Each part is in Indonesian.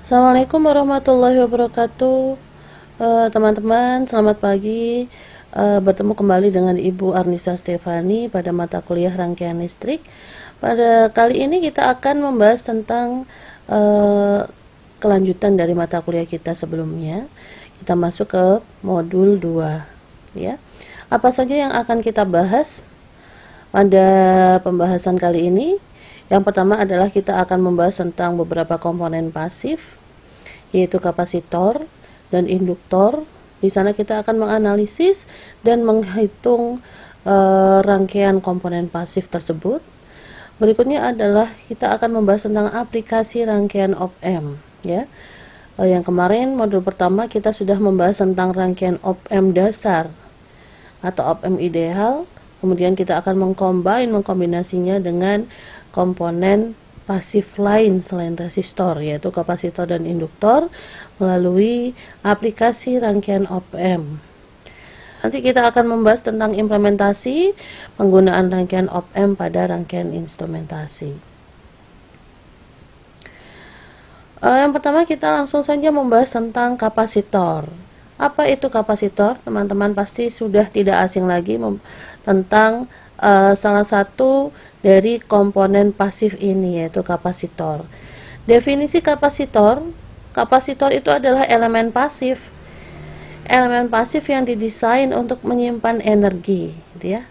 Assalamualaikum warahmatullahi wabarakatuh. Teman-teman, selamat pagi. Bertemu kembali dengan Ibu Arnisa Stefani pada mata kuliah rangkaian listrik. Pada kali ini kita akan membahas tentang kelanjutan dari mata kuliah kita sebelumnya. Kita masuk ke modul 2, ya. Apa saja yang akan kita bahas pada pembahasan kali ini? Yang pertama adalah kita akan membahas tentang beberapa komponen pasif, yaitu kapasitor dan induktor. Di sana kita akan menganalisis dan menghitung rangkaian komponen pasif tersebut. Berikutnya adalah kita akan membahas tentang aplikasi rangkaian op-amp, ya. Yang kemarin modul pertama kita sudah membahas tentang rangkaian op-amp dasar atau op-amp ideal. Kemudian kita akan mengkombinasinya dengan komponen pasif lain selain resistor, yaitu kapasitor dan induktor, melalui aplikasi rangkaian op-amp. Nanti kita akan membahas tentang implementasi penggunaan rangkaian op-amp pada rangkaian instrumentasi. Yang pertama kita langsung saja membahas tentang kapasitor. Apa itu kapasitor? Teman-teman pasti sudah tidak asing lagi tentang salah satu dari komponen pasif ini, yaitu kapasitor. Definisi kapasitor itu adalah elemen pasif. Elemen pasif yang didesain untuk menyimpan energi, gitu ya.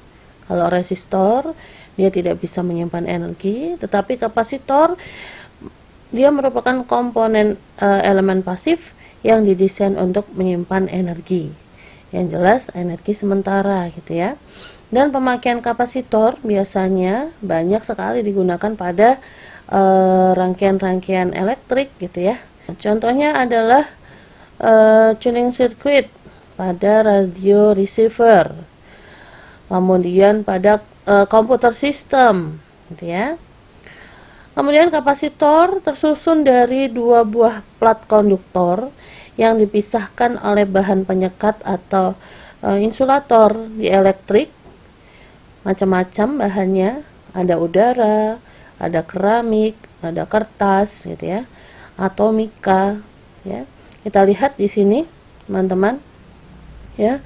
Kalau resistor dia tidak bisa menyimpan energi, tetapi kapasitor dia merupakan komponen elemen pasif yang didesain untuk menyimpan energi. Yang jelas energi sementara, gitu ya. Dan pemakaian kapasitor biasanya banyak sekali digunakan pada rangkaian-rangkaian elektrik, gitu ya. Contohnya adalah tuning circuit pada radio receiver, kemudian pada komputer system, gitu ya. Kemudian kapasitor tersusun dari dua buah plat konduktor yang dipisahkan oleh bahan penyekat atau insulator di elektrik. Macam-macam bahannya, ada udara, ada keramik, ada kertas, gitu ya, atau mika, ya. Kita lihat di sini, teman-teman, ya.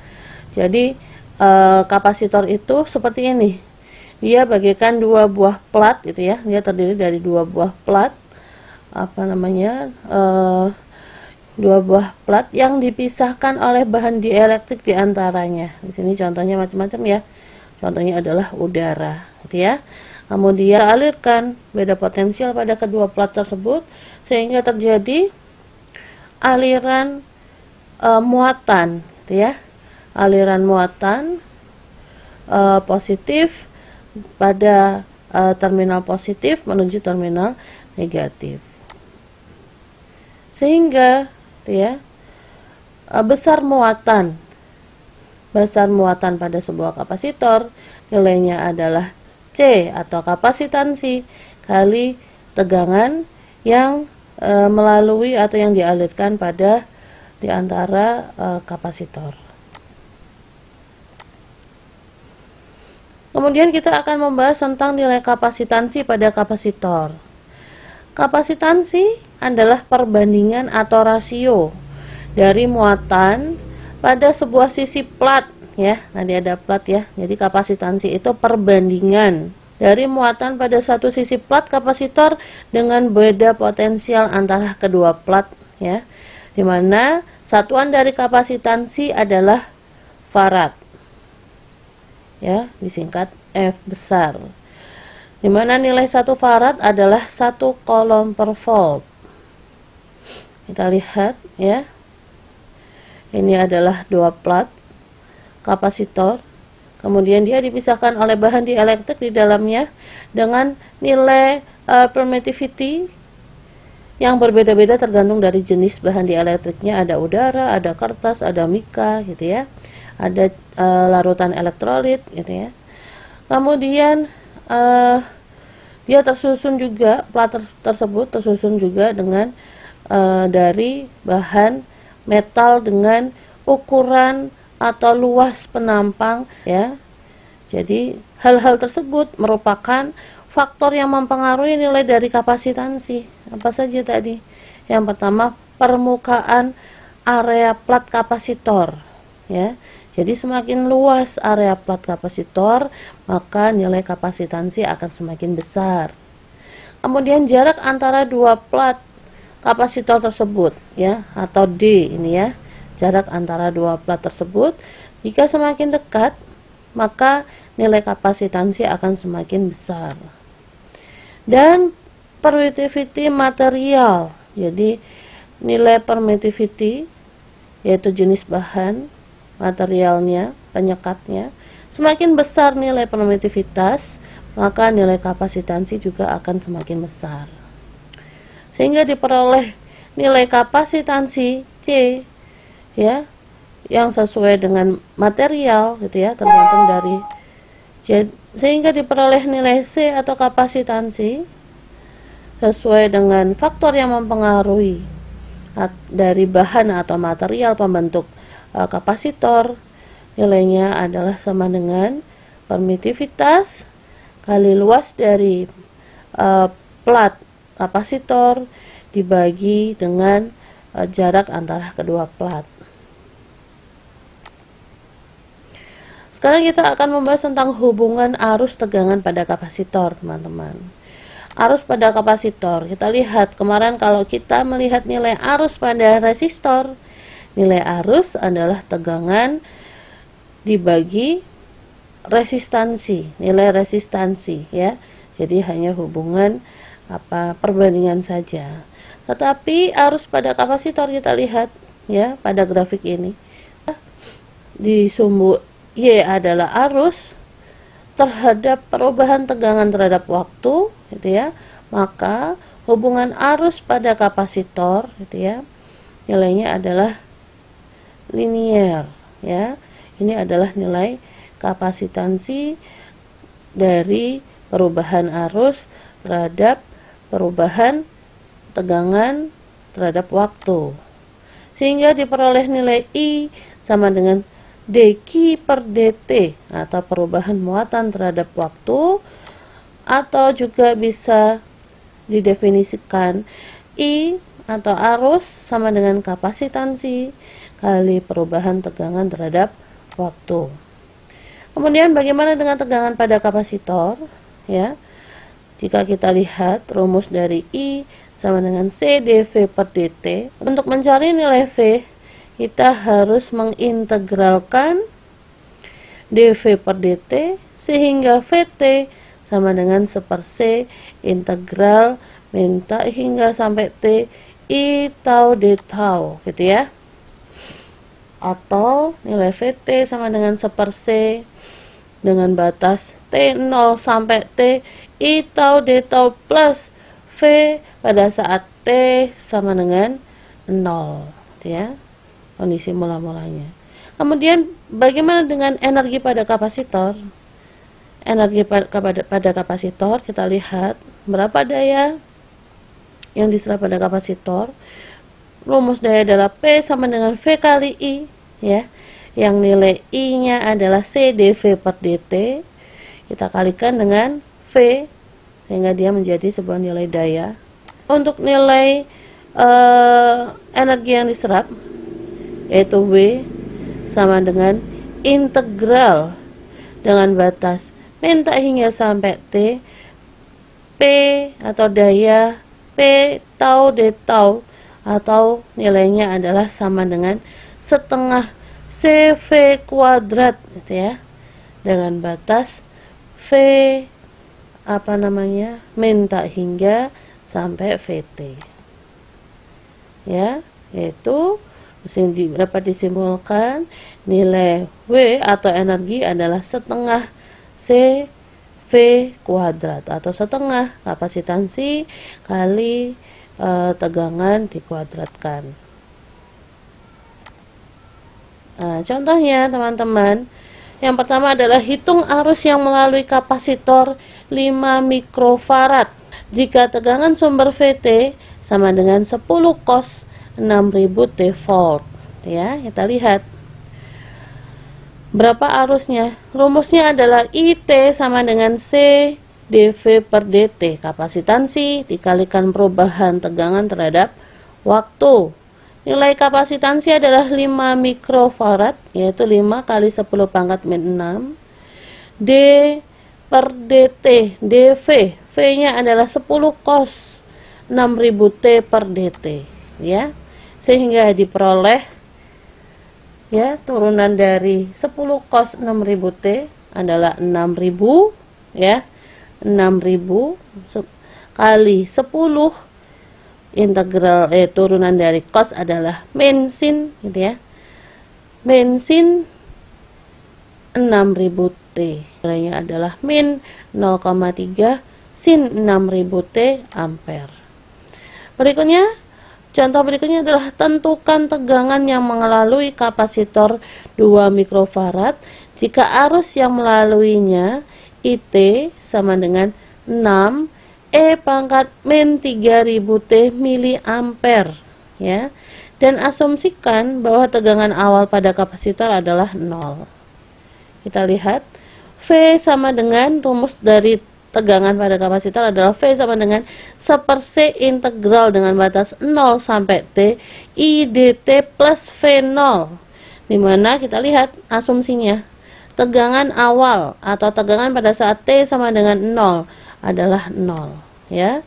Jadi kapasitor itu seperti ini. Dia bagaikan dua buah plat, gitu ya. Dia terdiri dari dua buah plat, dua buah plat yang dipisahkan oleh bahan dielektrik di antaranya. Di sini contohnya macam-macam, ya. Contohnya adalah udara, gitu ya. Kemudian alirkan beda potensial pada kedua plat tersebut sehingga terjadi aliran muatan, gitu ya. Aliran muatan positif pada terminal positif menuju terminal negatif. Sehingga, gitu ya, besar muatan pada sebuah kapasitor nilainya adalah C atau kapasitansi kali tegangan yang melalui atau yang dialirkan pada di antara kapasitor. Kemudian kita akan membahas tentang nilai kapasitansi pada kapasitor. Kapasitansi adalah perbandingan atau rasio dari muatan pada sebuah sisi plat, ya. Tadi ada plat, ya. Jadi kapasitansi itu perbandingan dari muatan pada satu sisi plat kapasitor dengan beda potensial antara kedua plat, ya. Dimana satuan dari kapasitansi adalah farad, ya, disingkat F besar. Dimana nilai 1 farad adalah 1 coulomb per volt. Kita lihat, ya. Ini adalah dua plat kapasitor, kemudian dia dipisahkan oleh bahan dielektrik di dalamnya dengan nilai permittivity yang berbeda-beda tergantung dari jenis bahan dielektriknya. Ada udara, ada kertas, ada mika, gitu ya. Ada larutan elektrolit, gitu ya. Kemudian dia tersusun juga, plat tersebut tersusun juga dengan dari bahan metal dengan ukuran atau luas penampang, ya. Jadi hal-hal tersebut merupakan faktor yang mempengaruhi nilai dari kapasitansi. Apa saja tadi? Yang pertama, permukaan area plat kapasitor, ya. Jadi semakin luas area plat kapasitor, maka nilai kapasitansi akan semakin besar. Kemudian jarak antara dua plat kapasitor tersebut, ya, atau D ini ya, jarak antara dua plat tersebut, jika semakin dekat, maka nilai kapasitansi akan semakin besar. Dan permittivity material, jadi nilai permittivity yaitu jenis bahan, materialnya, penyekatnya, semakin besar nilai permittivitas, maka nilai kapasitansi juga akan semakin besar. Sehingga diperoleh nilai kapasitansi C, ya, yang sesuai dengan material gitu ya, tergantung dari, sehingga diperoleh nilai C atau kapasitansi sesuai dengan faktor yang mempengaruhi dari bahan atau material pembentuk kapasitor. Nilainya adalah sama dengan permittivitas kali luas dari plat kapasitor dibagi dengan jarak antara kedua plat. Sekarang kita akan membahas tentang hubungan arus tegangan pada kapasitor, teman-teman. Arus pada kapasitor, kita lihat kemarin kalau kita melihat nilai arus pada resistor, nilai arus adalah tegangan dibagi resistansi, nilai resistansi, ya. Jadi hanya hubungan perbandingan saja. Tetapi arus pada kapasitor kita lihat ya pada grafik ini. Di sumbu Y adalah arus terhadap perubahan tegangan terhadap waktu, gitu ya. Maka hubungan arus pada kapasitor, gitu ya, nilainya adalah linier, ya. Ini adalah nilai kapasitansi dari perubahan arus terhadap perubahan tegangan terhadap waktu. Sehingga diperoleh nilai I sama dengan dq per dt atau perubahan muatan terhadap waktu, atau juga bisa didefinisikan I atau arus sama dengan kapasitansi kali perubahan tegangan terhadap waktu. Kemudian bagaimana dengan tegangan pada kapasitor, ya? Jika kita lihat rumus dari I sama dengan C dV per dt, untuk mencari nilai V kita harus mengintegralkan dV per dt sehingga Vt sama dengan 1/c integral min hingga sampai T I tau d tau, gitu ya. Atau nilai Vt sama dengan 1/c dengan batas T0 sampai T I tau d tau plus V pada saat T sama dengan 0, gitu ya, kondisi mula-mulanya. Kemudian bagaimana dengan energi pada kapasitor? Energi pada kapasitor, kita lihat berapa daya yang diserap pada kapasitor. Rumus daya adalah P sama dengan V kali I, ya, yang nilai I nya adalah C dV per dt, kita kalikan dengan V sehingga dia menjadi sebuah nilai daya. Untuk nilai energi yang diserap yaitu W sama dengan integral dengan batas min hingga sampai T P atau daya P tau d tau, atau nilainya adalah sama dengan setengah CV kuadrat, gitu ya, dengan batas V min hingga sampai VT, ya, yaitu dapat disimpulkan nilai W atau energi adalah setengah CV kuadrat atau setengah kapasitansi kali tegangan dikuadratkan. Nah, contohnya teman-teman, yang pertama adalah hitung arus yang melalui kapasitor 5 mikrofarad jika tegangan sumber VT sama dengan 10 cos 6000 T volt, ya. Kita lihat berapa arusnya. Rumusnya adalah IT sama dengan C dV per dt, kapasitansi dikalikan perubahan tegangan terhadap waktu. Nilai kapasitansi adalah 5 mikrofarad, yaitu 5 kali 10 pangkat min 6. D per dt, dV, V-nya adalah 10 cos 6000 T per dt, ya. Sehingga diperoleh, ya, turunan dari 10 cos 6000 T adalah 6000, ya. 6000 kali 10 integral turunan dari cos adalah min sin, gitu ya. Min sin 6000 T. Nilainya adalah min 0,3 sin 6000 T ampere. Berikutnya, contoh berikutnya adalah tentukan tegangan yang melalui kapasitor 2 mikrofarad jika arus yang melaluinya IT sama dengan 6 E pangkat min 3000 T miliampere, ya. Dan asumsikan bahwa tegangan awal pada kapasitor adalah 0. Kita lihat V sama dengan, rumus dari tegangan pada kapasitor adalah V sama dengan 1/C integral dengan batas 0 sampai T I dt plus V0, dimana kita lihat asumsinya tegangan awal atau tegangan pada saat T sama dengan 0 adalah 0, ya.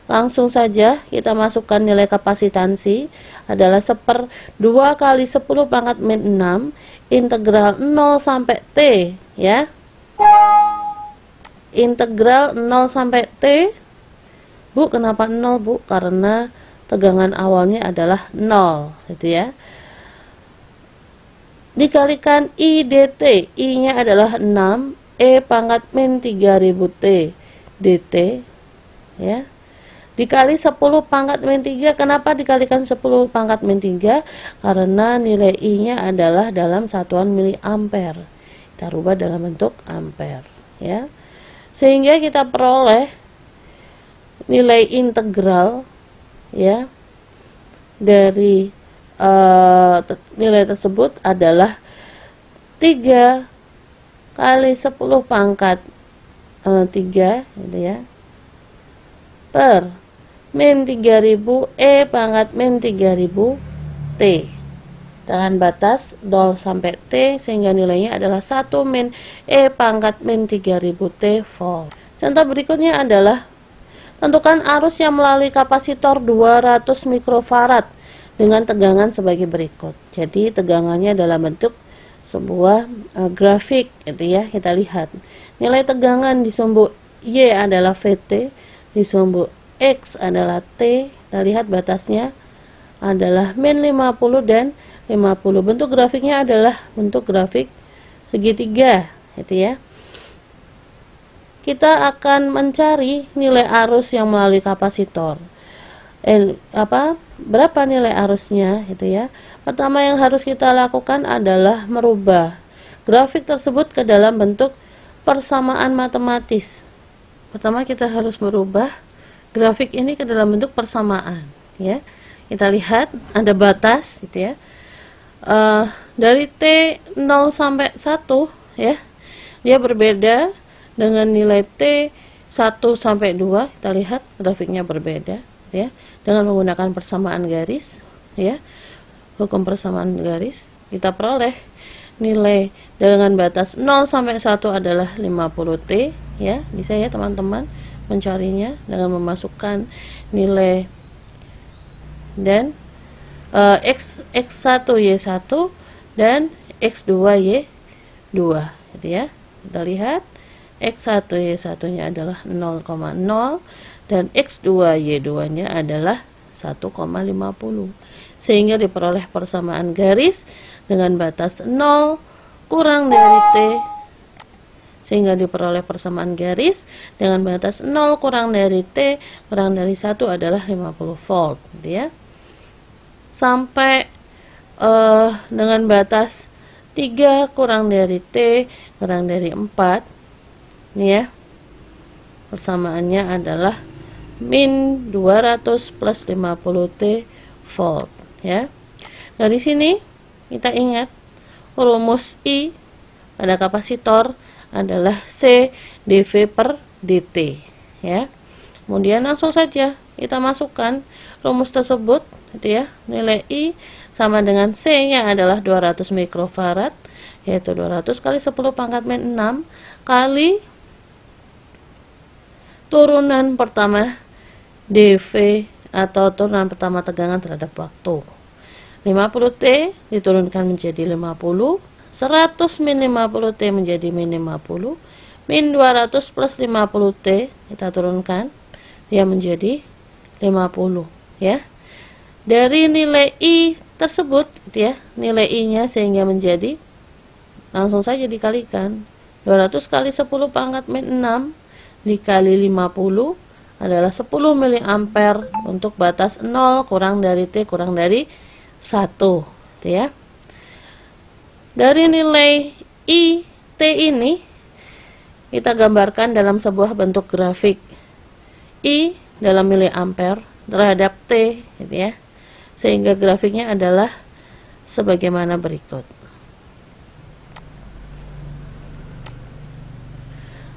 Langsung saja kita masukkan nilai kapasitansi adalah 1/2 kali 10 pangkat min 6 integral 0 sampai T, ya. Integral 0 sampai T. Bu, kenapa 0, Bu? Karena tegangan awalnya adalah 0, gitu ya. Dikalikan I dt, I-nya adalah 6, E pangkat min 3000 T dt, ya. Dikali 10 pangkat min 3, kenapa dikalikan 10 pangkat min 3? Karena nilai I-nya adalah dalam satuan miliampere. Kita rubah dalam bentuk ampere, ya. Sehingga kita peroleh nilai integral, ya, dari nilai tersebut adalah 3 kali 10 pangkat 3, gitu ya, per min 3000 E pangkat min 3000 T dengan batas 0 sampai T, sehingga nilainya adalah 1 min E pangkat min 3000 T volt. Contoh berikutnya adalah tentukan arus yang melalui kapasitor 200 mikrofarad dengan tegangan sebagai berikut. Jadi tegangannya dalam bentuk sebuah grafik, gitu ya. Kita lihat nilai tegangan di sumbu Y adalah VT, di sumbu X adalah T. Kita lihat batasnya adalah min 50 dan 50. Bentuk grafiknya adalah bentuk grafik segitiga, gitu ya. Kita akan mencari nilai arus yang melalui kapasitor. Berapa nilai arusnya, gitu ya. Pertama yang harus kita lakukan adalah merubah grafik tersebut ke dalam bentuk persamaan matematis. Pertama kita harus merubah grafik ini ke dalam bentuk persamaan, ya. Kita lihat ada batas, gitu ya. Dari T 0 sampai 1, ya, dia berbeda dengan nilai T 1 sampai 2. Kita lihat grafiknya berbeda, ya, dengan menggunakan persamaan garis, ya, hukum persamaan garis. Kita peroleh nilai dengan batas 0 sampai 1 adalah 50 T, ya. Bisa ya teman-teman mencarinya dengan memasukkan nilai dan X1 Y1 dan X2 Y2, gitu ya. Kita lihat X1 Y1 nya adalah 0,0 dan X2 Y2 nya adalah 1,50, sehingga diperoleh persamaan garis dengan batas 0 kurang dari T, sehingga diperoleh persamaan garis dengan batas 0 kurang dari T kurang dari 1 adalah 50 volt, gitu ya. Sampai dengan batas 3 kurang dari T kurang dari 4, ini ya, persamaannya adalah min 200 plus 50 T volt, ya. Dari sini kita ingat rumus I pada kapasitor adalah C dV per dt ya. Kemudian langsung saja kita masukkan rumus tersebut gitu ya. Nilai I sama dengan C nya adalah 200 mikrofarad, yaitu 200 kali 10 pangkat min 6 kali turunan pertama dV atau turunan pertama tegangan terhadap waktu. 50T diturunkan menjadi 50, 100 min 50T menjadi min 50, min 200 plus 50T kita turunkan, dia menjadi 50 ya. Dari nilai I tersebut gitu ya, nilai I nya sehingga menjadi, langsung saja dikalikan 200 kali 10 pangkat min 6 dikali 50 adalah 10 miliampere untuk batas 0 kurang dari T kurang dari 1 gitu ya. Dari nilai I T ini kita gambarkan dalam sebuah bentuk grafik. I dalam miliampere terhadap T gitu ya. Sehingga grafiknya adalah sebagaimana berikut.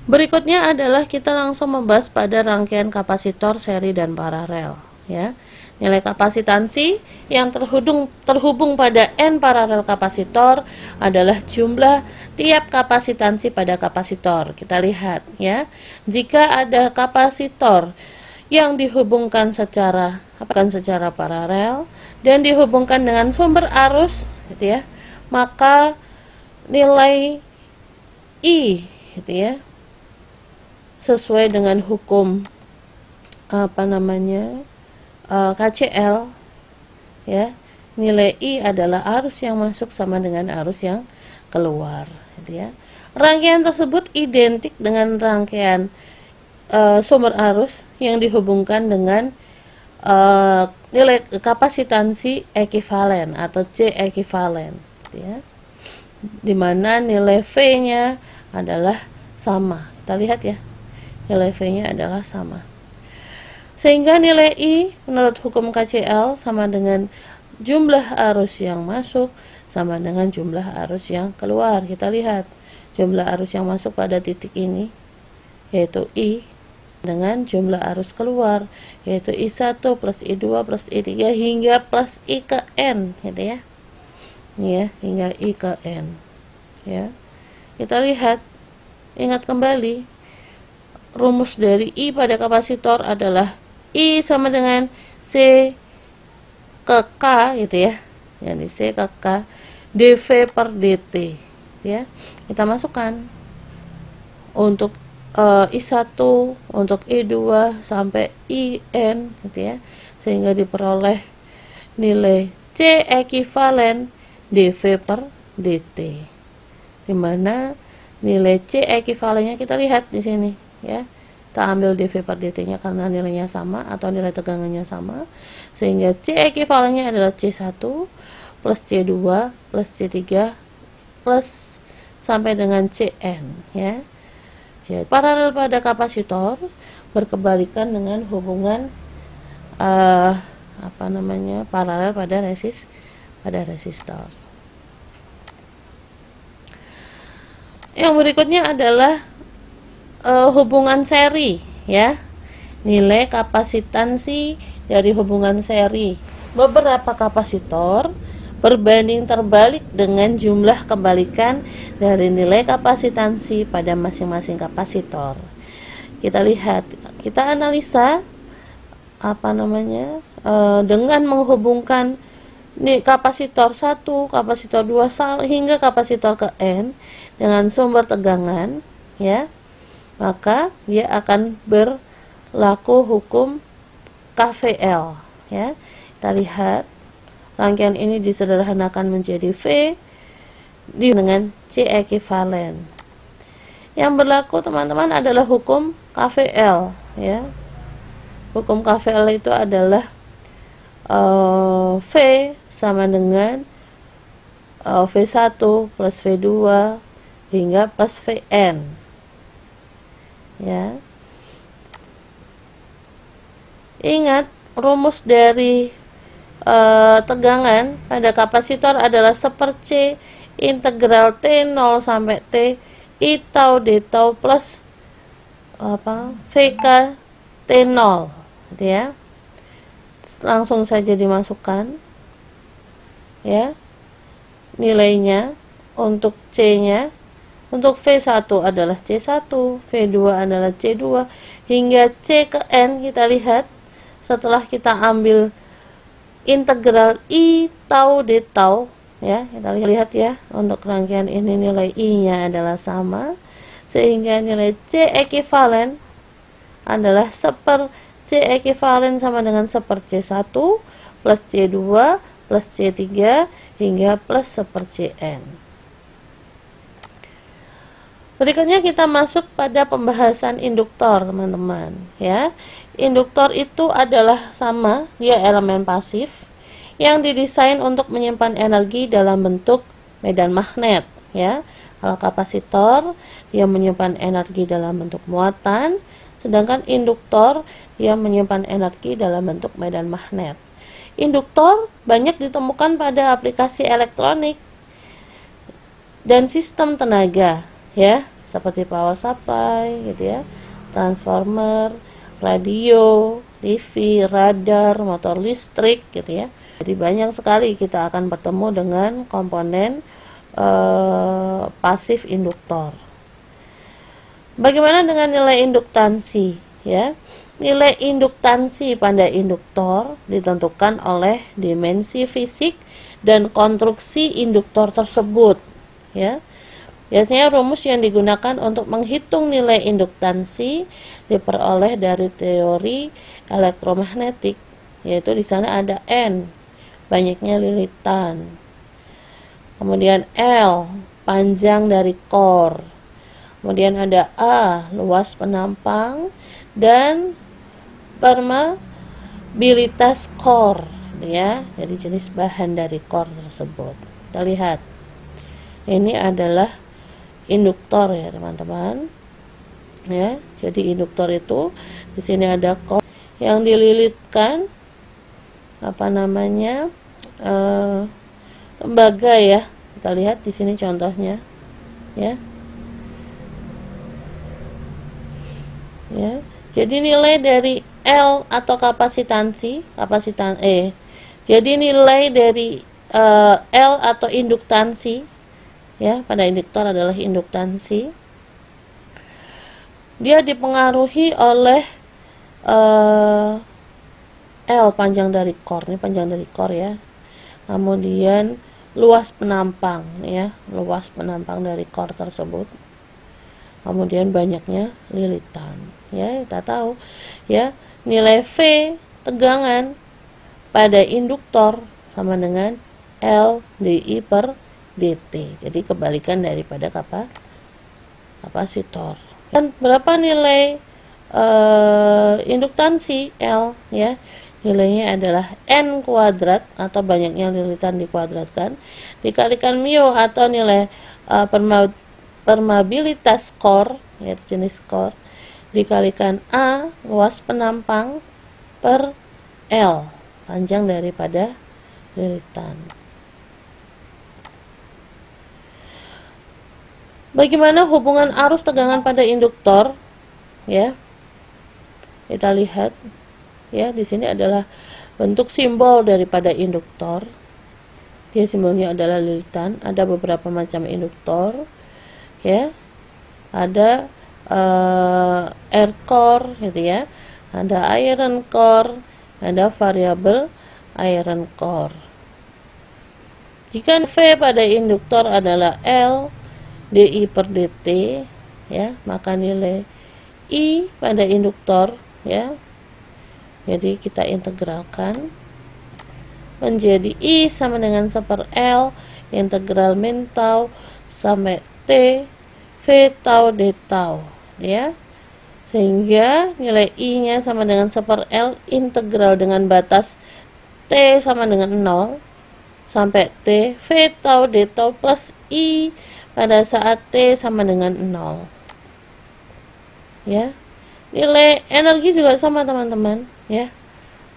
Berikutnya adalah kita langsung membahas pada rangkaian kapasitor seri dan paralel ya. Nilai kapasitansi yang terhubung pada N paralel kapasitor adalah jumlah tiap kapasitansi pada kapasitor. Kita lihat ya. Jika ada kapasitor yang dihubungkan secara paralel dan dihubungkan dengan sumber arus gitu ya, maka nilai I gitu ya, sesuai dengan hukum KCL ya, nilai I adalah arus yang masuk sama dengan arus yang keluar gitu ya. Rangkaian tersebut identik dengan rangkaian sumber arus yang dihubungkan dengan nilai kapasitansi ekivalen atau C ekivalen gitu ya, dimana nilai V nya adalah sama. Kita lihat ya, nilai V nya adalah sama. Sehingga nilai I menurut hukum KCL sama dengan jumlah arus yang masuk sama dengan jumlah arus yang keluar. Kita lihat jumlah arus yang masuk pada titik ini yaitu I dengan jumlah arus keluar yaitu I1 plus I2 plus I3 hingga plus I ke N gitu ya. Ini ya, hingga I ke N ya. Kita lihat, ingat kembali rumus dari I pada kapasitor adalah I sama dengan C ke K gitu ya. Jadi C ke K dV per dt ya. Kita masukkan untuk I1, untuk I2 sampai IN gitu ya. Sehingga diperoleh nilai C ekivalen dV per dt. Dimana nilai C ekivalennya kita lihat di sini ya. Kita ambil dV per dt nya karena nilainya sama atau nilai tegangannya sama, sehingga C ekivalennya adalah C1 plus C2 plus C3 plus sampai dengan Cn ya. Jadi paralel pada kapasitor berkebalikan dengan hubungan paralel pada resistor. Yang berikutnya adalah hubungan seri ya. Nilai kapasitansi dari hubungan seri beberapa kapasitor berbanding terbalik dengan jumlah kebalikan dari nilai kapasitansi pada masing-masing kapasitor. Kita lihat, kita analisa dengan menghubungkan kapasitor 1, kapasitor 2 hingga kapasitor ke N dengan sumber tegangan ya. Maka dia akan berlaku hukum KVL ya. Kita lihat rangkaian ini disederhanakan menjadi V dengan C ekivalen. Yang berlaku teman-teman adalah hukum KVL ya. Hukum KVL itu adalah V sama dengan V1 plus V2 hingga plus Vn ya. Ingat, rumus dari tegangan pada kapasitor adalah 1/C integral T0 sampai T I tau D tau plus VK T0 gitu ya. Langsung saja dimasukkan ya nilainya. Untuk C-nya, untuk V1 adalah C1, V2 adalah C2 hingga C ke N. Kita lihat setelah kita ambil integral I tau D tau ya, kita lihat ya, untuk rangkaian ini nilai I-nya adalah sama, sehingga nilai C ekivalen adalah seper C ekivalen sama dengan seper C1 plus C2 plus C3 hingga plus seper Cn. Berikutnya kita masuk pada pembahasan induktor, teman-teman ya. Induktor itu adalah sama, dia elemen pasif yang didesain untuk menyimpan energi dalam bentuk medan magnet ya. Kalau kapasitor dia menyimpan energi dalam bentuk muatan, sedangkan induktor dia menyimpan energi dalam bentuk medan magnet. Induktor banyak ditemukan pada aplikasi elektronik dan sistem tenaga ya, seperti power supply gitu ya, transformer, radio, TV, radar, motor listrik gitu ya. Jadi banyak sekali kita akan bertemu dengan komponen pasif induktor. Bagaimana dengan nilai induktansi ya? Nilai induktansi pada induktor ditentukan oleh dimensi fisik dan konstruksi induktor tersebut ya. Biasanya rumus yang digunakan untuk menghitung nilai induktansi diperoleh dari teori elektromagnetik, yaitu di sana ada N, banyaknya lilitan. Kemudian L, panjang dari core. Kemudian ada A, luas penampang, dan permeabilitas core ya, jadi jenis bahan dari core tersebut. Kita lihat. Ini adalah induktor ya, teman-teman. Ya, jadi induktor itu di sini ada core yang dililitkan tembaga ya. Kita lihat di sini contohnya ya. Ya. Jadi nilai dari L atau jadi nilai dari L atau induktansi ya, pada induktor adalah induktansi. Dia dipengaruhi oleh L, panjang dari core, ini panjang dari core ya. Kemudian luas penampang ya, luas penampang dari core tersebut. Kemudian banyaknya lilitan ya, kita tahu ya, nilai V tegangan pada induktor sama dengan L dI per dt. Jadi kebalikan daripada kapasitor. Dan berapa nilai induktansi L ya? Nilainya adalah N kuadrat atau banyaknya lilitan dikuadratkan dikalikan mu atau nilai permeabilitas core yaitu jenis core dikalikan A, luas penampang, per L, panjang daripada lilitan. Bagaimana hubungan arus tegangan pada induktor? Ya, kita lihat ya, di sini adalah bentuk simbol daripada induktor. Dia simbolnya adalah lilitan. Ada beberapa macam induktor. Ya, ada air core gitu ya, ada iron core, ada variabel iron core. Jika V pada induktor adalah L dI per dt ya, maka nilai I pada induktor ya, jadi kita integralkan menjadi I sama dengan 1 per L integral min tau sampai T V tau d tau ya, sehingga nilai I nya sama dengan 1 per L integral dengan batas T sama dengan 0 sampai T V tau d tau plus I pada saat T sama dengan 0 ya. Nilai energi juga sama teman-teman ya,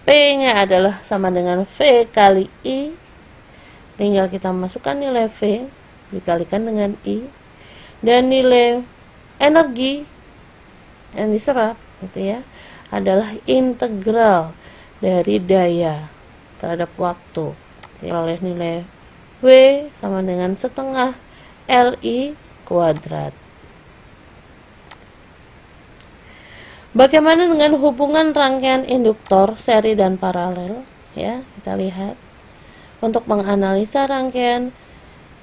P nya adalah sama dengan V kali I, tinggal kita masukkan nilai V dikalikan dengan I, dan nilai energi yang diserap gitu ya adalah integral dari daya terhadap waktu oleh nilai W sama dengan setengah LI kuadrat. Bagaimana dengan hubungan rangkaian induktor seri dan paralel? Ya, kita lihat untuk menganalisa rangkaian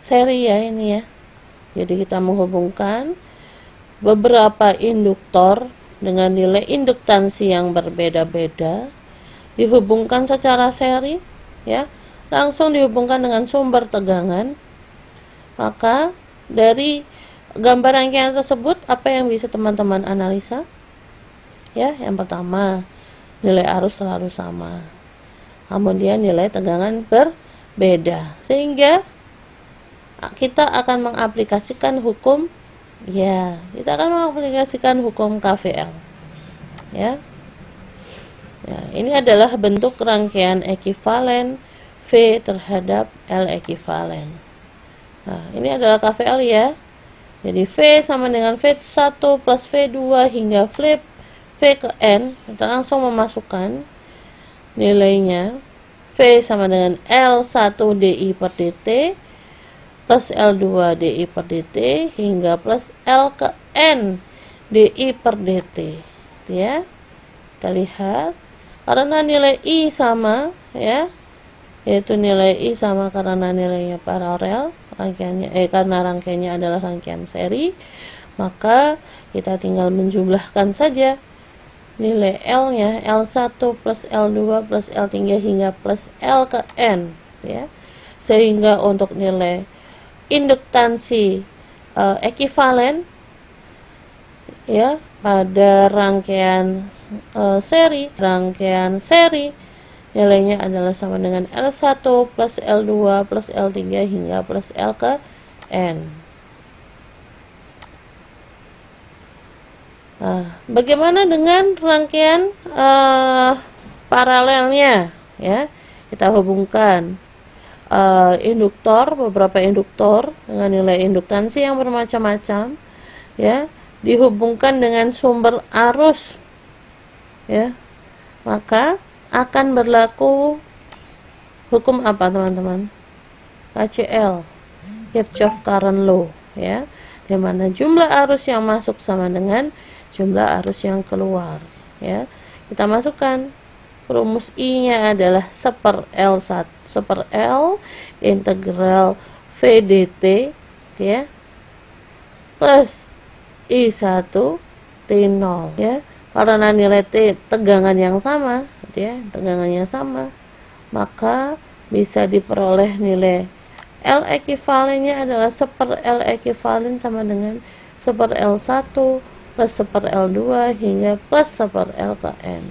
seri ya ini ya. Jadi kita menghubungkan beberapa induktor dengan nilai induktansi yang berbeda-beda, dihubungkan secara seri ya, langsung dihubungkan dengan sumber tegangan. Maka dari gambar rangkaian tersebut apa yang bisa teman-teman analisa? Ya, yang pertama, nilai arus selalu sama. Kemudian nilai tegangan berbeda. Sehingga kita akan mengaplikasikan hukum KVL. Ya. Ya, ini adalah bentuk rangkaian ekivalen V terhadap L ekivalen. Nah, ini adalah KVL ya. Jadi V sama dengan V1 plus V2 hingga flip V ke N, kita langsung memasukkan nilainya V sama dengan L1 dI per dt plus L2 dI per dt hingga plus L ke N dI per dt ya. Kita lihat karena nilai I sama ya, yaitu nilai I sama karena nilainya paralel rangkaiannya karena rangkaiannya adalah rangkaian seri, maka kita tinggal menjumlahkan saja nilai L-nya, L1 plus L2 plus L3 hingga plus L ke N ya. Sehingga untuk nilai induktansi ekivalen ya pada rangkaian seri nilainya adalah sama dengan L1 plus L2 plus L3 hingga plus L ke N. Nah, bagaimana dengan rangkaian paralelnya ya? Kita hubungkan beberapa induktor dengan nilai induktansi yang bermacam-macam ya, dihubungkan dengan sumber arus ya, maka akan berlaku hukum apa teman-teman? KCL, Kirchhoff Current Law ya, di mana jumlah arus yang masuk sama dengan jumlah arus yang keluar ya. Kita masukkan rumus I-nya adalah 1/L integral V dt ya plus I1 T0 ya. Karena nilai T tegangan yang sama ya, tegangannya sama, maka bisa diperoleh nilai L ekivalennya adalah 1/L ekivalen sama dengan 1/L1 plus 1/L2 hingga plus 1/L ke N.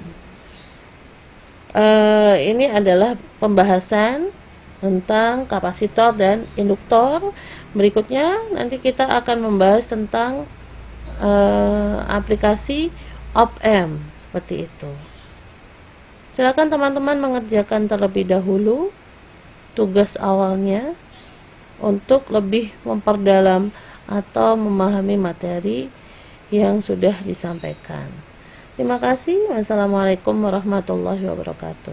Ini adalah pembahasan tentang kapasitor dan induktor. Berikutnya nanti kita akan membahas tentang aplikasi op-amp seperti itu. Silakan teman-teman mengerjakan terlebih dahulu tugas awalnya untuk lebih memperdalam atau memahami materi yang sudah disampaikan. Terima kasih. Wassalamualaikum warahmatullahi wabarakatuh.